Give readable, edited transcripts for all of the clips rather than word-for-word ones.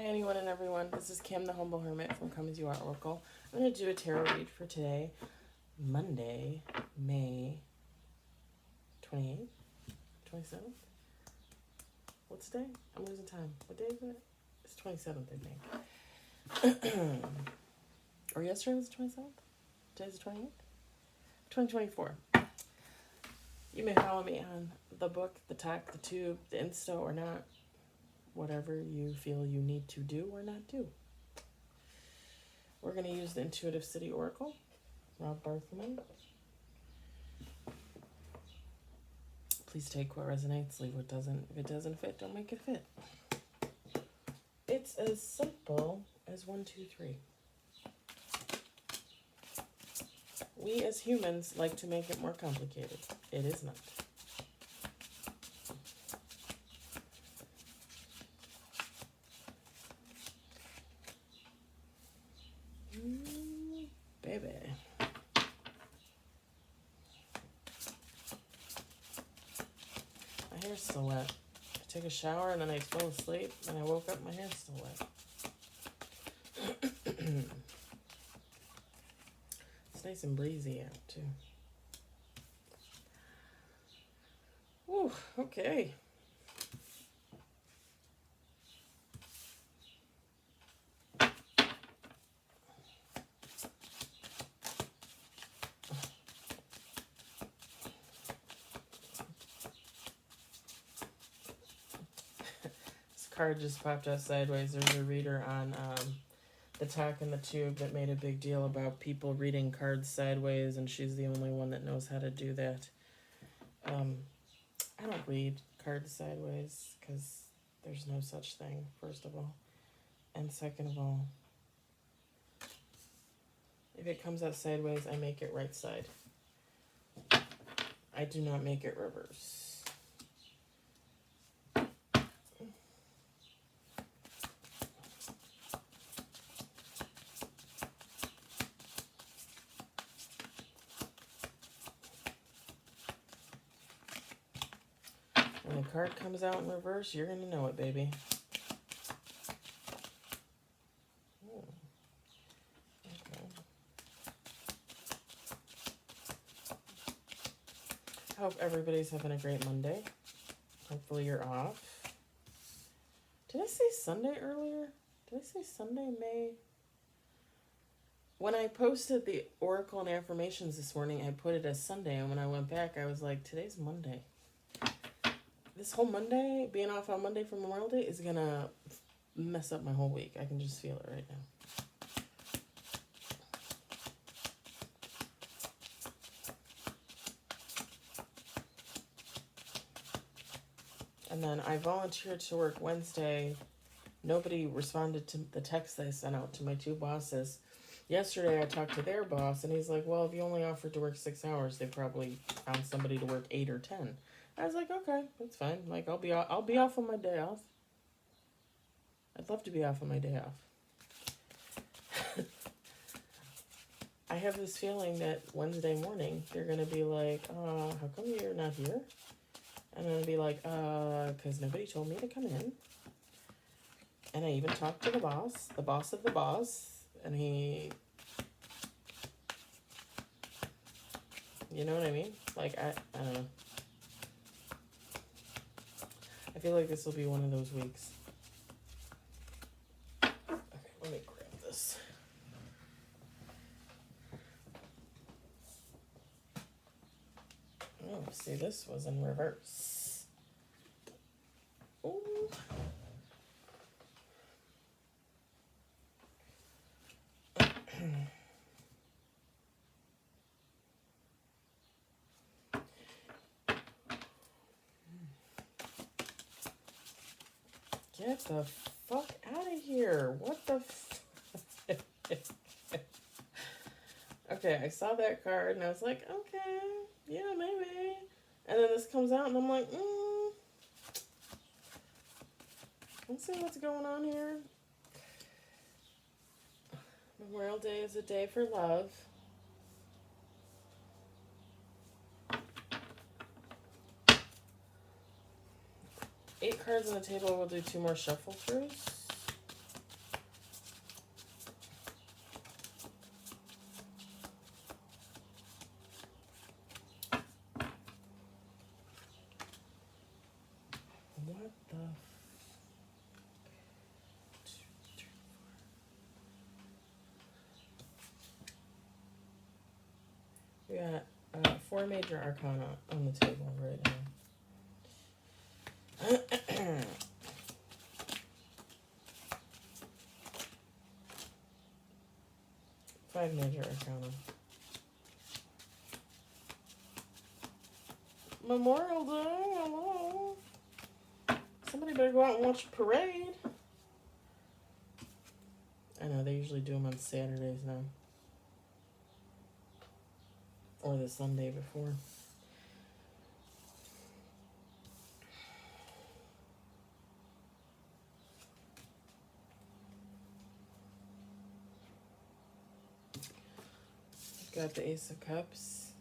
Hi, anyone and everyone. This is Kim, the Humble Hermit from Come As You Are Oracle. I'm going to do a tarot read for today, Monday, May 28th, 27th. What's today? I'm losing time. What day is it? It's 27th, I think. Or yesterday was the 27th? Today's the 28th? 2024. You may follow me on the book, the talk, the tube, the Insta, or not. Whatever you feel you need to do or not do. We're going to use the Intuitive City Oracle, Rob Barthman. Please take what resonates, leave what doesn't. If it doesn't fit, don't make it fit. It's as simple as 1, 2, 3. We as humans like to make it more complicated. It is not. Baby. My hair's still wet. I took a shower and then I fell asleep and I woke up, my hair's still wet. It's nice and breezy out too. Whew, okay. Card just popped out sideways. There's a reader on the talk and the tube that made a big deal about people reading cards sideways, and she's the only one that knows how to do that. I don't read cards sideways because there's no such thing, first of all. And second of all, if it comes out sideways, I make it right side. I do not make it reverse. When the card comes out in reverse, you're going to know it, baby. Okay. I hope everybody's having a great Monday. Hopefully you're off. Did I say Sunday earlier? Did I say Sunday, May? When I posted the Oracle and Affirmations this morning, I put it as Sunday. And when I went back, I was like, today's Monday. This whole Monday, being off on Monday for Memorial Day, is going to mess up my whole week. I can just feel it right now. And then I volunteered to work Wednesday. Nobody responded to the text that I sent out to my two bosses. Yesterday I talked to their boss and he's like, well, if you only offered to work 6 hours, they probably found somebody to work 8 or 10. I was like, okay, that's fine. Like, I'll be off on my day off. I'd love to be off on my day off. I have this feeling that Wednesday morning they're gonna be like, how come you're not here? And I'm gonna be like, because nobody told me to come in. And I even talked to the boss of the boss, and he, you know what I mean? Like, I don't know. I feel like this will be one of those weeks. Okay, let me grab this. Oh, see, this was in reverse. Ooh. Get the fuck out of here. What the Okay, I saw that card and I was like, okay, yeah, maybe. And then this comes out and I'm like, let's see what's going on here. Memorial Day is a day for love. 8 cards on the table. We'll do 2 more shuffle throughs. major arcana on the table right now. 5 major arcana. Memorial Day, hello. Somebody better go out and watch a parade. I know, they usually do them on Saturdays now. Or the Sunday before. Got the Ace of Cups.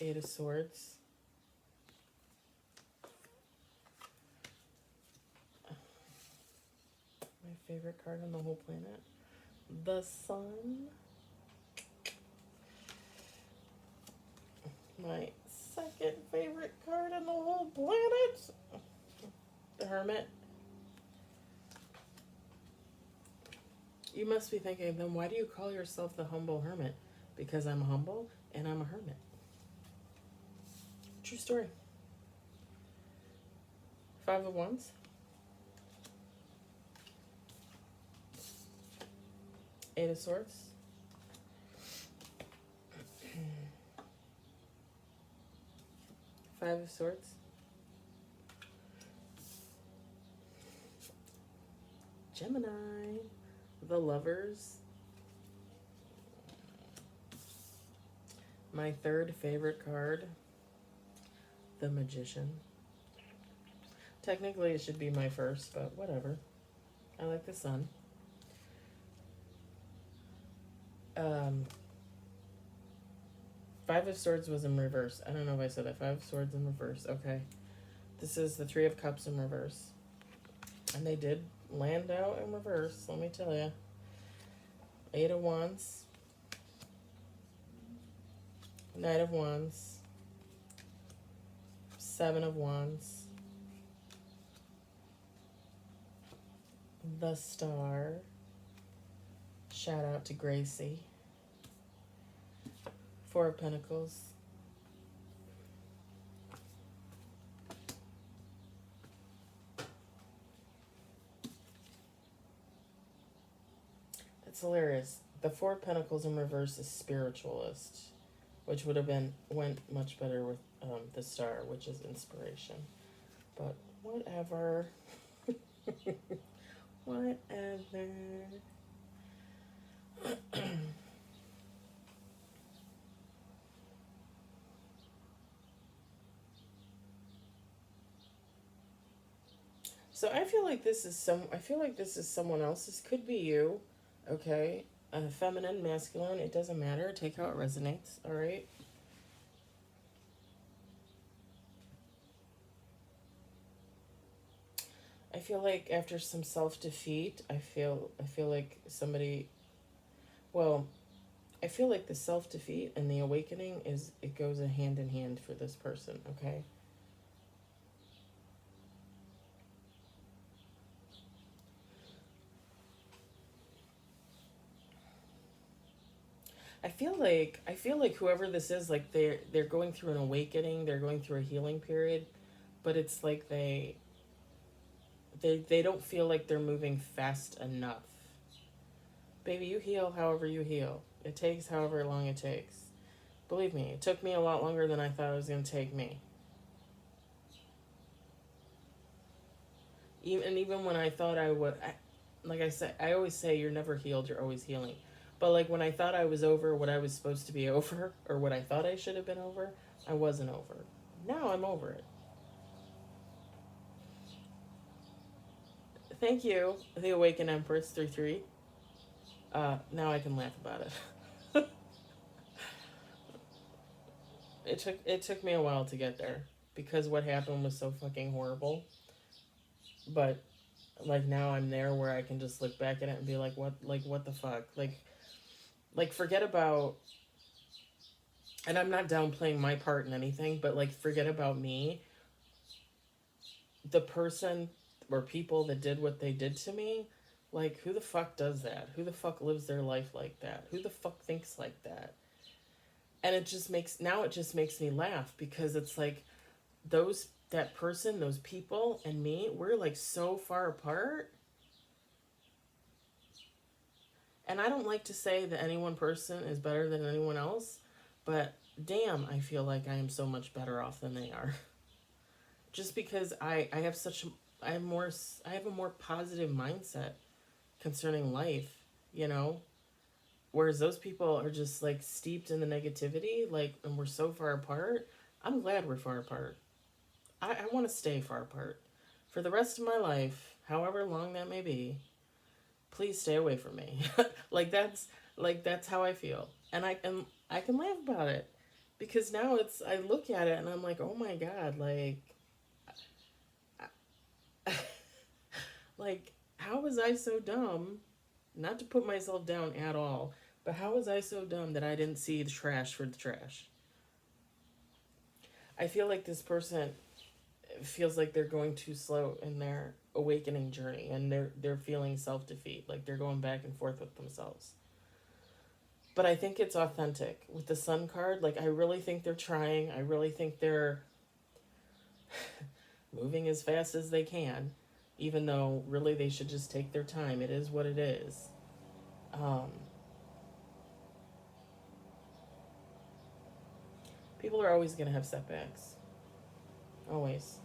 Eight of Swords. My favorite card on the whole planet. The Sun. My second favorite card on the whole planet. The Hermit. You must be thinking, then why do you call yourself the Humble Hermit? Because I'm humble and I'm a hermit. True story. 5 of Wands. Eight of Swords. Five of Swords. Gemini. The Lovers. My third favorite card. The Magician. Technically it should be my first, but whatever. I like the Sun. Five of Swords was in reverse. I don't know if I said that. 5 of Swords in reverse. Okay. This is the 3 of Cups in reverse. And they did land out in reverse, let me tell you. 8 of Wands. Knight of Wands. 7 of Wands. The Star. Shout out to Gracie. 4 of Pentacles. That's hilarious. The 4 of Pentacles in reverse is Spiritualist, which would have went much better with the Star, which is Inspiration. But whatever. Whatever. So I feel like this is someone else's. Could be you, okay? Feminine, masculine, it doesn't matter. Take how it resonates. All right. I feel like after some self-defeat, I feel like somebody. Well, I feel like the self-defeat and the awakening it goes hand in hand for this person. Okay. I feel like whoever this is, like they're going through an awakening, they're going through a healing period, but it's like they don't feel like they're moving fast enough. Baby, you heal however you heal. It takes however long it takes. Believe me, it took me a lot longer than I thought it was going to take me. Even when I thought I would, like I said, I always say you're never healed, you're always healing. But like when I thought I was over what I was supposed to be over, or what I thought I should have been over, I wasn't over. Now I'm over it. Thank you, the Awakened Empress 3-3. Now I can laugh about it. It took me a while to get there because what happened was so fucking horrible. But like now I'm there where I can just look back at it and be like, what the fuck? Like forget about, and I'm not downplaying my part in anything, but like forget about me. The person or people that did what they did to me, Like, who the fuck does that? Who the fuck lives their life like that? Who the fuck thinks like that? And it just makes me laugh because it's like that person, those people, and me, we're like so far apart. And I don't like to say that any one person is better than anyone else, but damn, I feel like I am so much better off than they are. Just because I have I have a more positive mindset concerning life, you know? Whereas those people are just like steeped in the negativity, like, and we're so far apart. I'm glad we're far apart. I want to stay far apart for the rest of my life, however long that may be. Please stay away from me. like that's how I feel, and I can laugh about it because now I look at it and I'm like, oh my god, like how was I so dumb? Not to put myself down at all, but how was I so dumb that I didn't see the trash for the trash? I feel like this person feels like they're going too slow in their awakening journey, and they're feeling self-defeat, like they're going back and forth with themselves. But I think it's authentic with the sun card. Like, I really think they're trying. I really think they're moving as fast as they can, even though really they should just take their time. It is what it is. um, People are always going to have setbacks, always.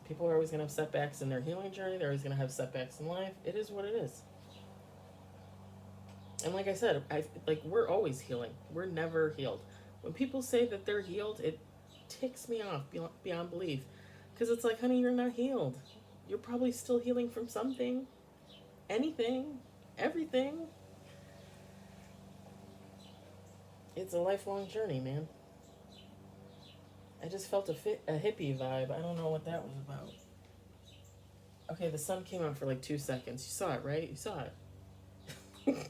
People are always going to have setbacks in their healing journey. They're always going to have setbacks in life. It is what it is. And like I said, we're always healing. We're never healed. When people say that they're healed, it ticks me off beyond belief. Because it's like, honey, you're not healed. You're probably still healing from something, anything, everything. It's a lifelong journey, man. I just felt a hippie vibe. I don't know what that was about. Okay, the sun came out for like 2 seconds. You saw it, right? You saw it.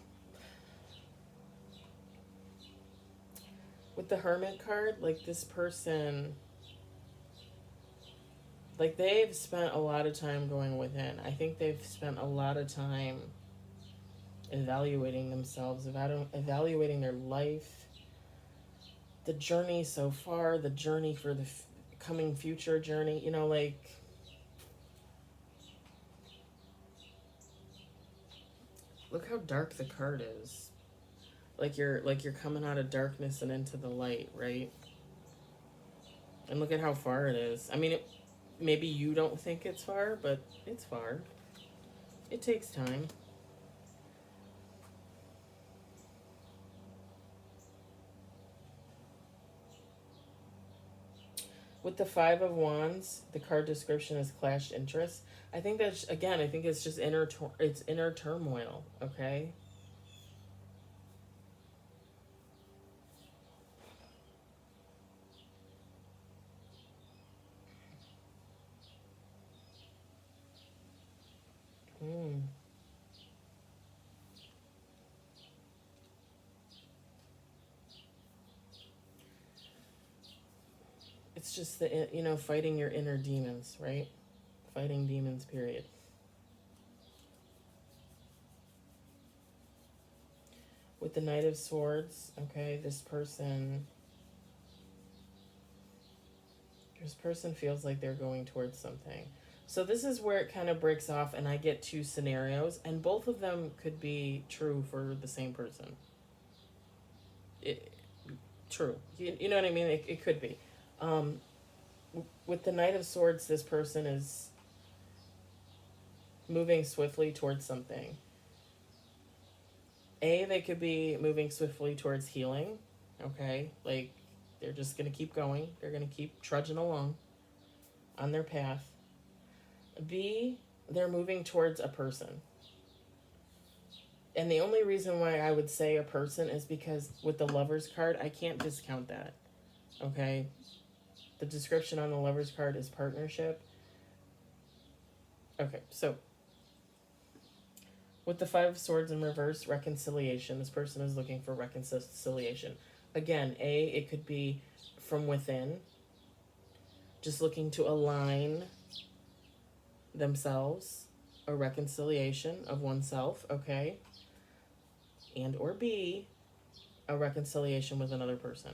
With the Hermit card, like this person, like they've spent a lot of time going within. I think they've spent a lot of time evaluating themselves, evaluating their life, the journey so far, the journey for the coming future journey. You know, like, look how dark the card is. Like you're coming out of darkness and into the light, right? And look at how far it is. I mean, maybe you don't think it's far, but it's far. It takes time. With the Five of Wands, the card description is clashed interests. I think that's, again, I think it's just it's inner turmoil. Okay. Hmm. It's just fighting your inner demons, right? Fighting demons. Period. With the Knight of Swords, okay, this person feels like they're going towards something. So this is where it kind of breaks off, and I get two scenarios, and both of them could be true for the same person. It, true. You know what I mean? It could be. Um, with the Knight of Swords, this person is moving swiftly towards something. They could be moving swiftly towards healing. Okay, like they're just gonna keep going. They're gonna keep trudging along on their path. B, they're moving towards a person. And the only reason why I would say a person is because with the Lover's card, I can't discount that. Okay? The description on the Lover's card is partnership. Okay, so with the Five of Swords in reverse, reconciliation. This person is looking for reconciliation. Again, it could be from within, just looking to align themselves. a reconciliation of oneself, okay? And or B, a reconciliation with another person.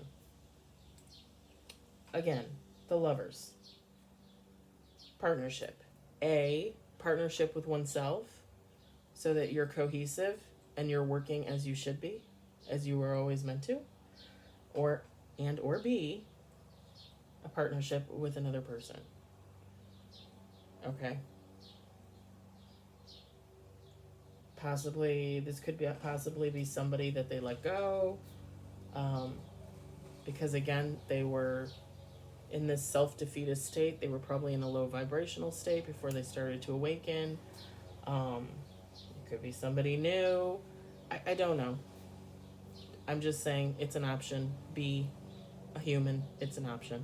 Again, the Lovers. Partnership. A, partnership with oneself so that you're cohesive and you're working as you should be, as you were always meant to. Or B, a partnership with another person. Okay. This could possibly be somebody that they let go, because again, they were in this self-defeatist state. They were probably in a low vibrational state before they started to awaken. It could be somebody new. I don't know. I'm just saying it's an option. Be a human. It's an option.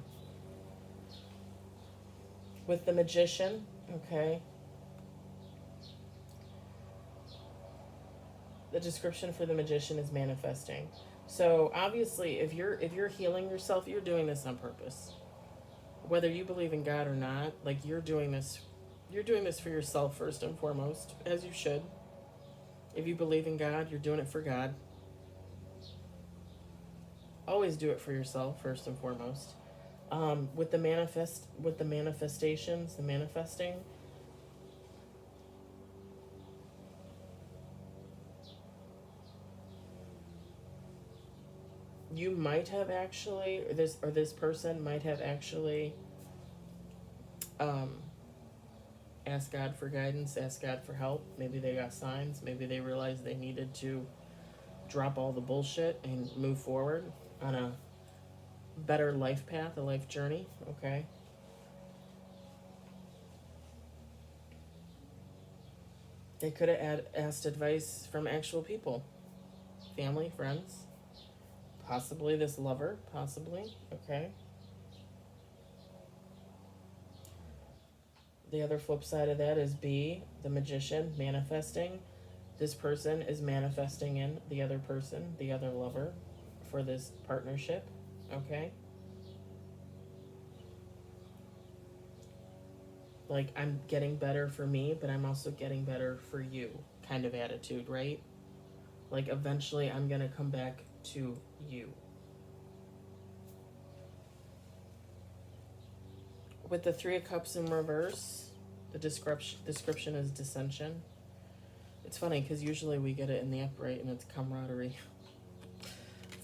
With the Magician, okay. The description for the Magician is manifesting. So obviously, if you're healing yourself, you're doing this on purpose. Whether you believe in God or not, like you're doing this for yourself first and foremost, as you should. If you believe in God, you're doing it for God. Always do it for yourself first and foremost. With the manifestations, the manifesting. You might have actually, this person might have actually asked God for guidance, asked God for help. Maybe they got signs. Maybe they realized they needed to drop all the bullshit and move forward on a better life path, a life journey, okay? They could have asked advice from actual people, family, friends, possibly this lover, possibly, okay? The other flip side of that is B, the Magician, manifesting. This person is manifesting in the other person, the other lover, for this partnership, okay? Like, I'm getting better for me, but I'm also getting better for you kind of attitude, right? Like, eventually I'm going to come back to you. With the Three of Cups in reverse, the description is dissension. It's funny because usually we get it in the upright and it's camaraderie.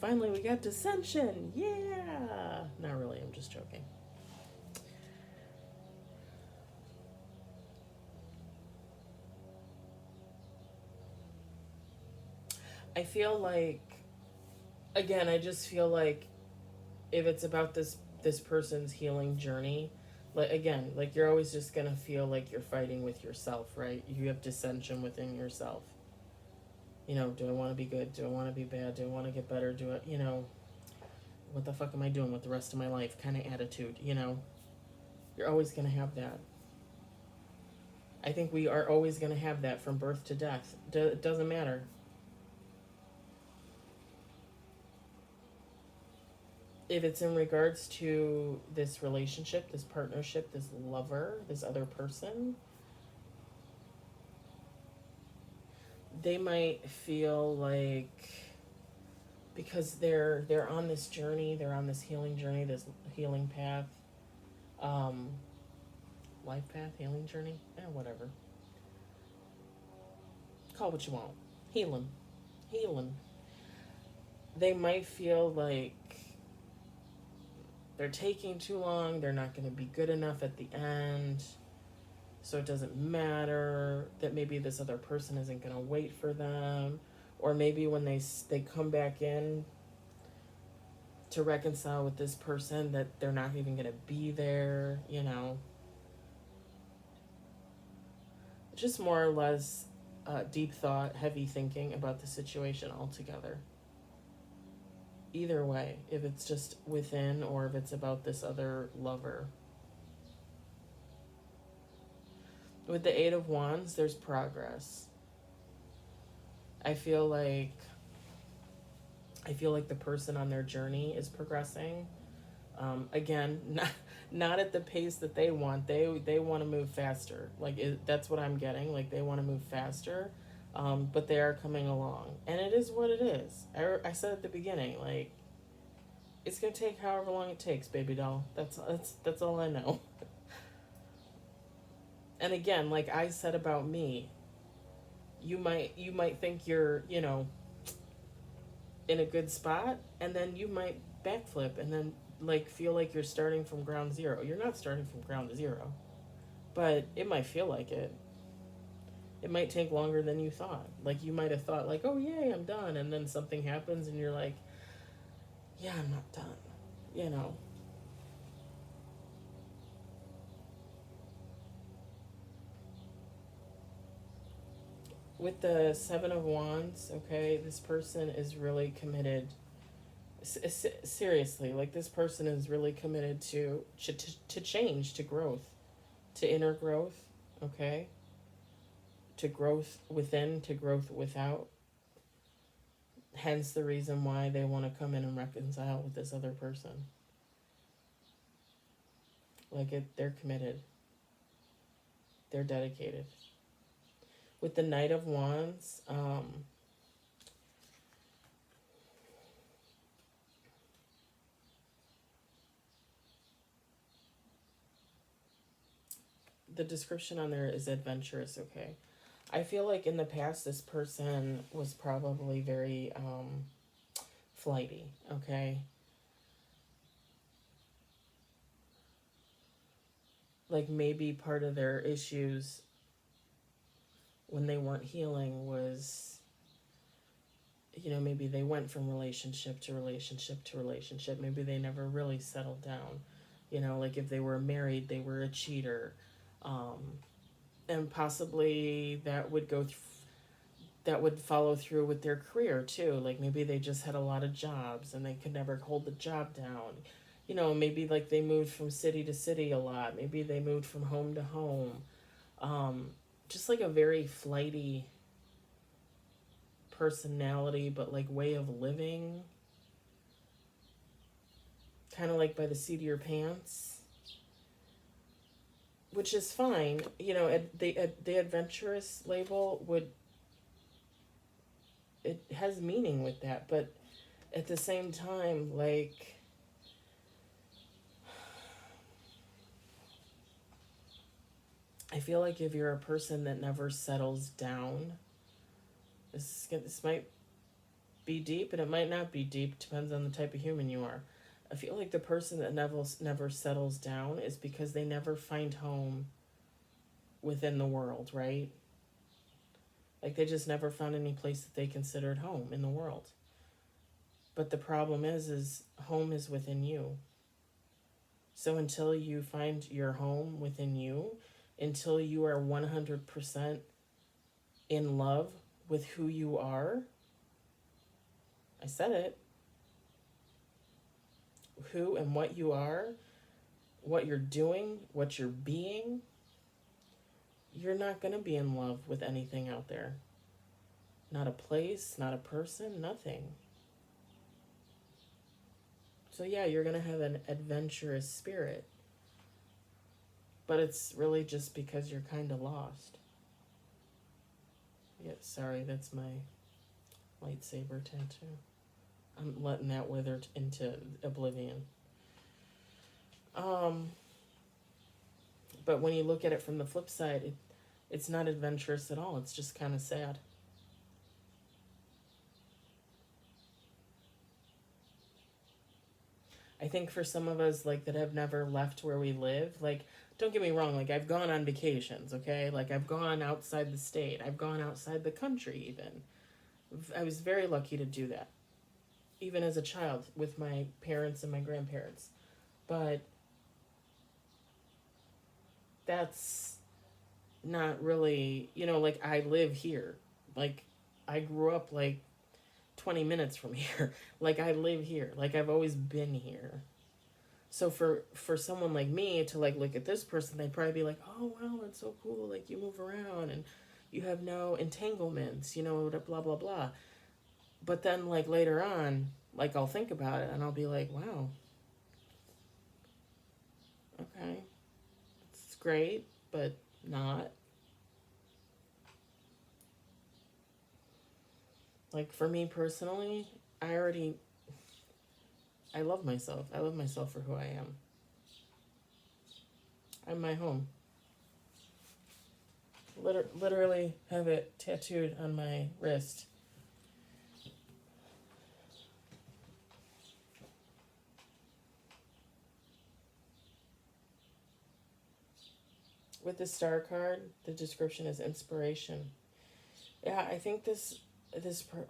Finally, we got dissension. Yeah. Not really. I'm just joking. I feel like, again, I just feel like if it's about this person's healing journey, like again, like you're always just gonna feel like you're fighting with yourself, right? You have dissension within yourself. You know, do I want to be good? Do I want to be bad? Do I want to get better? Do I, what the fuck am I doing with the rest of my life? Kind of attitude, You're always gonna have that. I think we are always gonna have that from birth to death. It doesn't matter. If it's in regards to this relationship, this partnership, this lover, this other person, they might feel like because they're on this journey, they're on this healing journey, this healing path, life path, healing journey, whatever. Call it what you want. Healing. They might feel like they're taking too long, they're not going to be good enough at the end, so it doesn't matter that maybe this other person isn't going to wait for them, or maybe when they come back in to reconcile with this person that they're not even going to be there, just more or less deep thought, heavy thinking about the situation altogether. Either way, if it's just within or if it's about this other lover. With the Eight of Wands, there's progress. I feel like the person on their journey is progressing. Again, not at the pace that they want. They want to move faster. Like that's what I'm getting. Like they want to move faster, but they are coming along, and it is what it is. I said at the beginning, like it's gonna take however long it takes, baby doll. That's all I know. And again, like I said about me, you might think you're in a good spot, and then you might backflip, and then like feel like you're starting from ground zero. You're not starting from ground zero, but it might feel like it. It might take longer than you thought. Like you might have thought like, oh yay, I'm done, and then something happens and you're like, yeah, I'm not done. You know. With the Seven of Wands, okay, this person is really committed. Seriously, like this person is really committed to change, to growth, to inner growth, okay, to growth within, to growth without. Hence the reason why they want to come in and reconcile with this other person. Like they're committed. They're dedicated. With the Knight of Wands, the description on there is adventurous, okay? I feel like in the past, this person was probably very flighty, okay? Like maybe part of their issues when they weren't healing was, maybe they went from relationship to relationship to relationship. Maybe they never really settled down. Like if they were married, they were a cheater. Um, and possibly that would follow through with their career too. Like maybe they just had a lot of jobs and they could never hold the job down. Maybe like they moved from city to city a lot. Maybe they moved from home to home. Um, just like a very flighty personality, but like way of living, kind of like by the seat of your pants, which is fine. The adventurous label would, it has meaning with that, but at the same time, like I feel like if you're a person that never settles down, this might be deep and it might not be deep, depends on the type of human you are. I feel like the person that never settles down is because they never find home within the world, right? Like they just never found any place that they considered home in the world. But the problem is home is within you. So until you find your home within you, until you are 100% in love with who you are, I said it, who and what you are, what you're doing, what you're being, you're not going to be in love with anything out there. Not a place, not a person, nothing. So yeah, you're going to have an adventurous spirit. But it's really just because you're kind of lost. Yeah, sorry, that's my lightsaber tattoo. I'm letting that wither into oblivion. But when you look at it from the flip side, it's not adventurous at all. It's just kind of sad. I think for some of us, like, that have never left where we live, like, don't get me wrong, like, I've gone on vacations, okay? Like, I've gone outside the state. I've gone outside the country, even. I was very lucky to do that, even as a child, with my parents and my grandparents. But that's not really, like, I live here. Like, I grew up, like, 20 minutes from here. Like, I live here. Like, I've always been here. So for someone like me to like look at this person, they'd probably be like, oh wow, that's so cool, like you move around and you have no entanglements, blah blah blah. But then like later on, like I'll think about it and I'll be like, wow, Okay. It's great, but not. Like, for me personally, I love myself. I love myself for who I am. I'm my home. Literally have it tattooed on my wrist. With the star card, the description is inspiration. Yeah, I think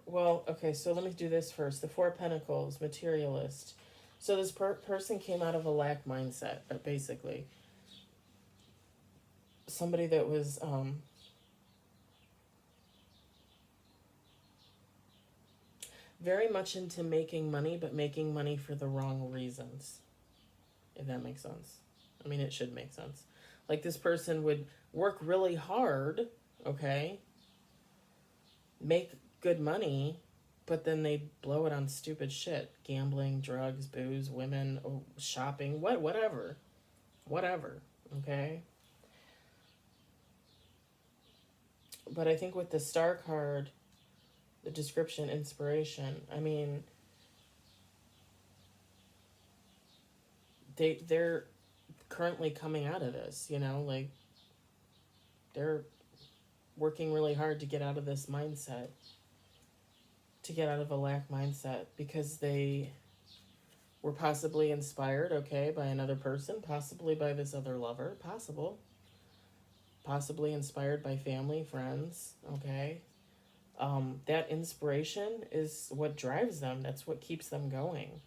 well, okay, so let me do this first. The Four of Pentacles, materialist. So this person came out of a lack mindset, basically. Somebody that was very much into making money, but making money for the wrong reasons, if that makes sense. I mean, it should make sense. Like, this person would work really hard, okay, make good money, but then they blow it on stupid shit. Gambling, drugs, booze, women, shopping, whatever. Whatever, okay? But I think with the star card, the description, inspiration, I mean, they're currently coming out of this, you know, like, they're working really hard to get out of this mindset, to get out of a lack mindset, because they were possibly inspired, okay, by another person, possibly by this other lover, possibly inspired by family, friends, okay. That inspiration is what drives them. That's what keeps them going.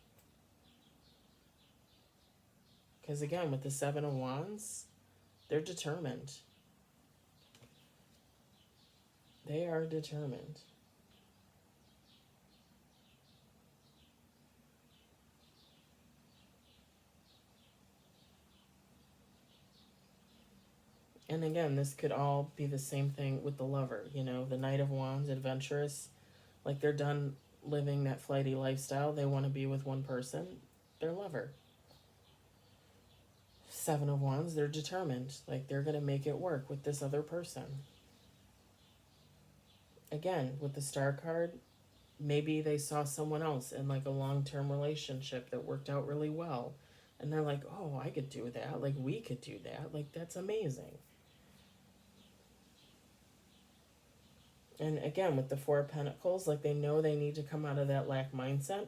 Because again, with the Seven of Wands, they're determined. They are determined. And again, this could all be the same thing with the lover. You know, the Knight of Wands, adventurous. Like, they're done living that flighty lifestyle. They want to be with one person, their lover. Seven of Wands, they're determined. Like, they're going to make it work with this other person. Again, with the Star card, maybe they saw someone else in like a long-term relationship that worked out really well. And they're like, oh, I could do that. Like, we could do that. Like, that's amazing. And again, with the Four of Pentacles, like, they know they need to come out of that lack mindset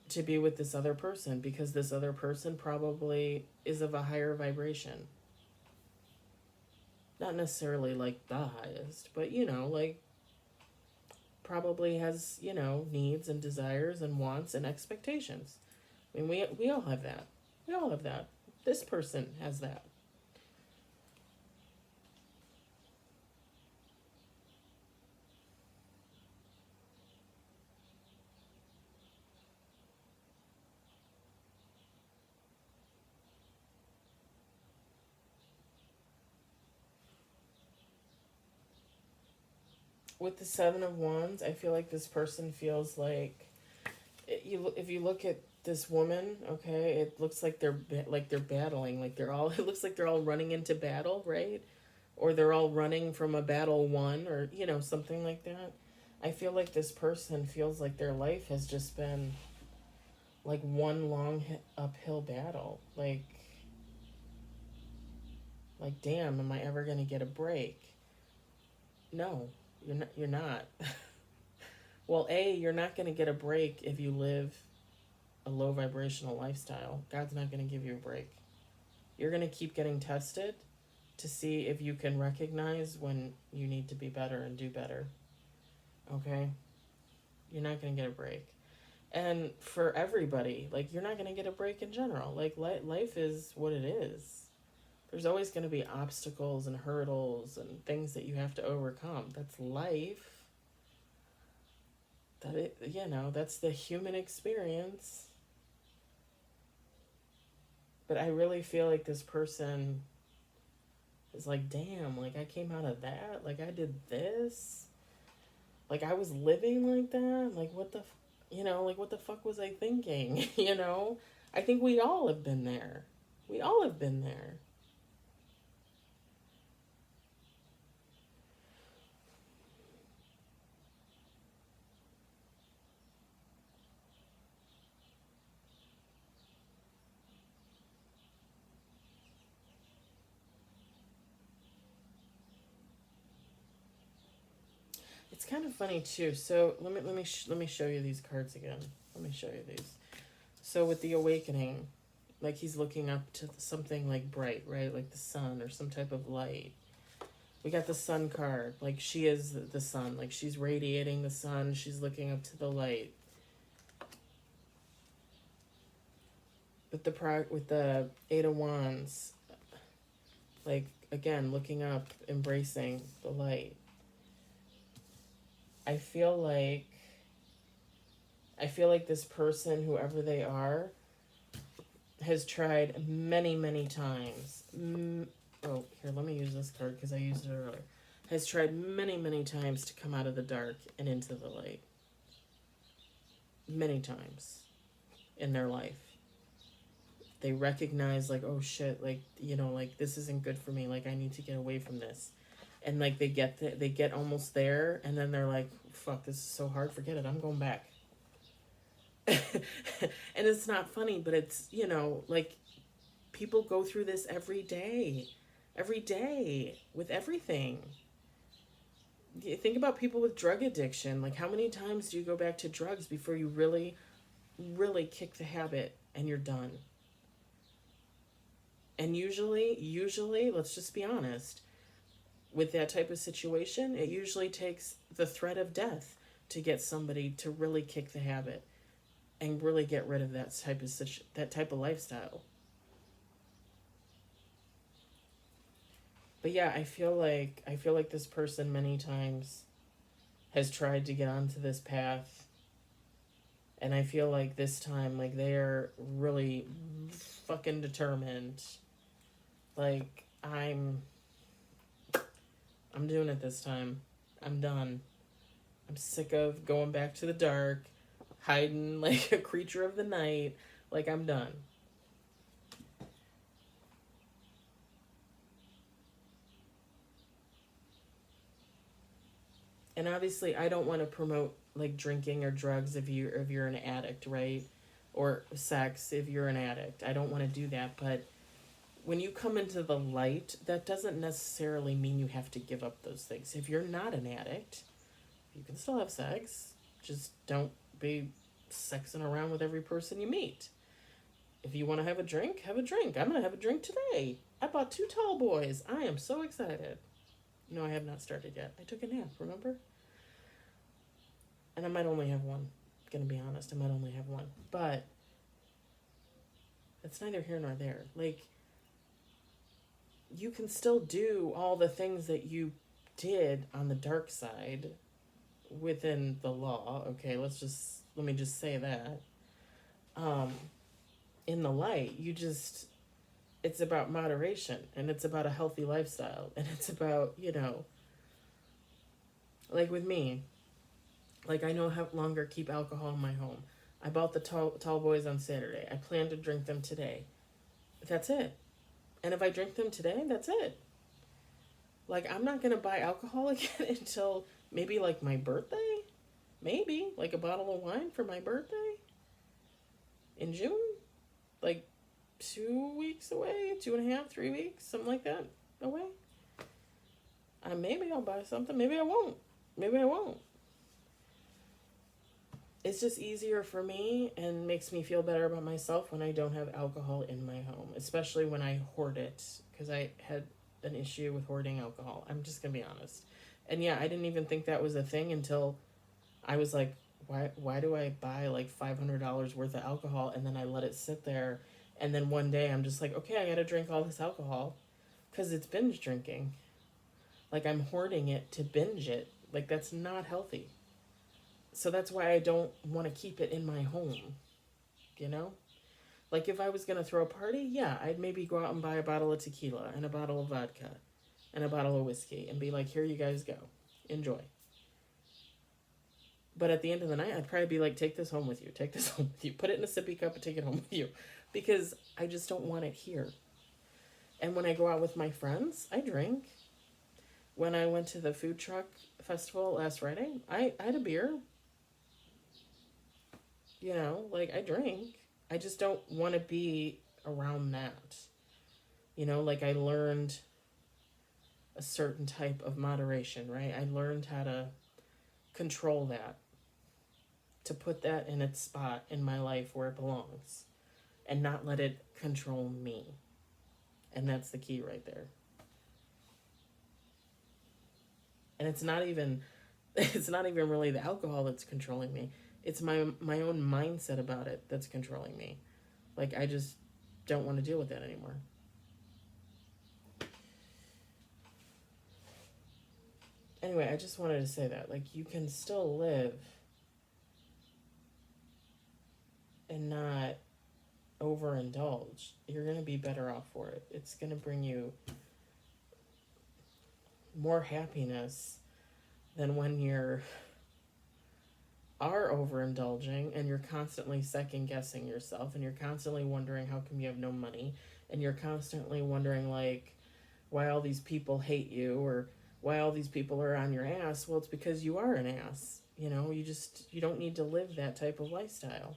to be with this other person, because this other person probably is of a higher vibration. Not necessarily like the highest, but you know, like, probably has, you know, needs and desires and wants and expectations. I mean, we all have that. We all have that. This person has that. With the Seven of Wands, I feel like this person feels like if you look at this woman, okay, it looks like they're battling, like they're all it looks like they're all running into battle, right? Or they're all running from a battle won, or you know, something like that. I feel like this person feels like their life has just been like one long uphill battle. Like, damn, am I ever gonna get a break? No, you're not. You're not. Well, you're not gonna get a break if you live a low vibrational lifestyle. God's not gonna give you a break. You're gonna keep getting tested to see if you can recognize when you need to be better and do better. Okay? You're not gonna get a break. And for everybody, like, you're not gonna get a break in general. Like, life is what it is. There's always going to be obstacles and hurdles and things that you have to overcome. That's life. That's the human experience. But I really feel like this person is like, damn, like, I came out of that. Like, I did this. Like, I was living like that. Like, like, what the fuck was I thinking? I think we all have been there. We all have been there. It's kind of funny too. So let me show you these cards again. Let me show you these. So with the awakening, like he's looking up to something like bright, right? Like the sun or some type of light. We got the sun card. Like she is the sun. Like she's radiating the sun. She's looking up to the light. With the Eight of Wands, like again looking up, embracing the light. I feel like this person, whoever they are, has tried many, many times. Oh, here, let me use this card because I used it earlier. Has tried many, many times to come out of the dark and into the light. Many times in their life. They recognize, like, oh shit, like, you know, like, this isn't good for me. Like, I need to get away from this. And, like, they get almost there, and then they're like, fuck, this is so hard, forget it, I'm going back. And it's not funny, but it's, you know, like, people go through this every day with everything. You think about people with drug addiction. Like, how many times do you go back to drugs before you really, really kick the habit and you're done? And usually, let's just be honest, with that type of situation, it usually takes the threat of death to get somebody to really kick the habit and really get rid of that type of lifestyle. But yeah, I feel like this person many times has tried to get onto this path, and I feel like this time, like, they're really fucking determined. Like, I'm doing it this time. I'm done. I'm sick of going back to the dark, hiding like a creature of the night. Like, I'm done. And obviously, I don't want to promote like drinking or drugs if you're an addict, right? Or sex if you're an addict. I don't want to do that, but when you come into the light, that doesn't necessarily mean you have to give up those things. If you're not an addict, you can still have sex. Just don't be sexing around with every person you meet. If you want to have a drink, have a drink. I'm going to have a drink today. I bought 2 tall boys. I am so excited. No, I have not started yet. I took a nap, remember? And I might only have one. I'm going to be honest. I might only have one. But it's neither here nor there. Like, you can still do all the things that you did on the dark side within the law. Okay, let me just say that. In the light, it's about moderation, and it's about a healthy lifestyle, and it's about, you know, like with me, like, I no longer keep alcohol in my home. I bought the tall boys on Saturday. I plan to drink them today. That's it. And if I drink them today, that's it. Like, I'm not going to buy alcohol again until maybe like my birthday. Maybe like a bottle of wine for my birthday in June. Like 2 weeks away, 2.5, 3 weeks, something like that away. Maybe I'll buy something. Maybe I won't. It's just easier for me and makes me feel better about myself when I don't have alcohol in my home, especially when I hoard it, because I had an issue with hoarding alcohol. I'm just going to be honest. And yeah, I didn't even think that was a thing until I was like, why do I buy like $500 worth of alcohol and then I let it sit there, and then one day I'm just like, okay, I got to drink all this alcohol because it's binge drinking. Like, I'm hoarding it to binge it. Like, that's not healthy. So that's why I don't want to keep it in my home, you know? Like, if I was going to throw a party, yeah, I'd maybe go out and buy a bottle of tequila and a bottle of vodka and a bottle of whiskey and be like, here you guys go. Enjoy. But at the end of the night, I'd probably be like, take this home with you. Take this home with you. Put it in a sippy cup and take it home with you. Because I just don't want it here. And when I go out with my friends, I drink. When I went to the food truck festival last Friday, I had a beer. You know, like I drink. I just don't want to be around that. You know, like I learned a certain type of moderation, right? I learned how to control that, to put that in its spot in my life where it belongs and not let it control me. And that's the key right there. And it's not even really the alcohol that's controlling me. It's my own mindset about it that's controlling me. Like I just don't want to deal with that anymore. Anyway, I just wanted to say that like you can still live and not overindulge. You're going to be better off for it. It's going to bring you more happiness than when you're are overindulging and you're constantly second guessing yourself and you're constantly wondering how come you have no money and you're constantly wondering like why all these people hate you or why all these people are on your ass. Well, it's because you are an ass. You know, you don't need to live that type of lifestyle.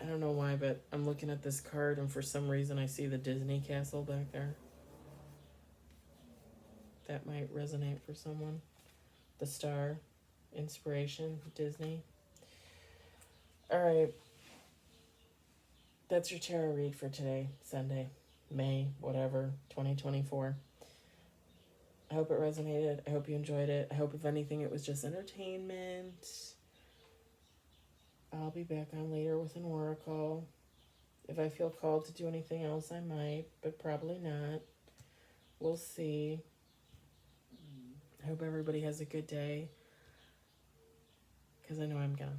I don't know why, but I'm looking at this card and for some reason I see the Disney castle back there. That might resonate for someone. The star, inspiration, Disney. All right, that's your tarot read for today, Sunday, May, whatever, 2024. I hope it resonated. I hope you enjoyed it. I hope, if anything, it was just entertainment. I'll be back on later with an oracle. If I feel called to do anything else, I might, but probably not. We'll see. I hope everybody has a good day, because I know I'm gonna.